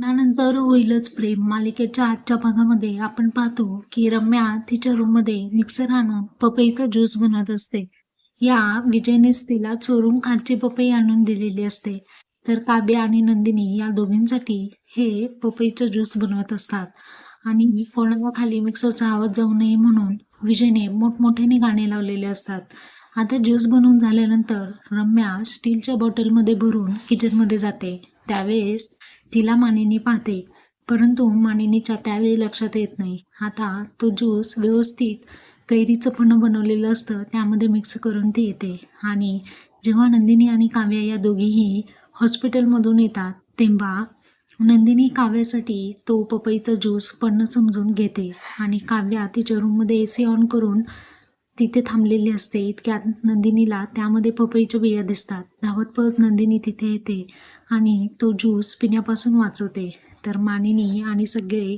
लग्नानंतर होईलच प्रेम मालिकेच्या आजच्या भागामध्ये आपण पाहतो की रम्या तिच्या रूममध्ये मिक्सर आणून पपईचा ज्यूस बनवत असते. या विजयनेच तिला चोरून खालची पपई आणून दिलेली असते. तर काव्य आणि नंदिनी या दोघींसाठी हे पपईचा ज्यूस बनवत असतात. आणि कोणाला खाली मिक्सरचा आवाज जाऊ नये म्हणून विजयने मोठमोठ्याने गाणे लावलेले असतात. आता ज्यूस बनवून झाल्यानंतर रम्या स्टीलच्या बॉटलमध्ये भरून किचनमध्ये जाते. त्यावेळेस तिला मानिनी पाहते, परंतु मानिनीच्या त्यावेळी लक्षात येत नाही. आता तो ज्यूस व्यवस्थित कैरीचं पण बनवलेलं असतं त्यामध्ये मिक्स करून ती येते. आणि जेव्हा नंदिनी आणि काव्या या दोघीही हॉस्पिटलमधून येतात तेव्हा नंदिनी काव्यासाठी तो पपईचा ज्यूस पण समजून घेते. आणि काव्या तिच्या रूममध्ये AC ऑन करून तिथे थांबलेली असते. इतक्यात नंदिनीला त्यामध्ये पपईच्या बिया दिसतात. धावत पळत नंदिनी तिथे येते आणि तो ज्यूस पिण्यापासून वाचवते. तर मानिनी आणि सगळे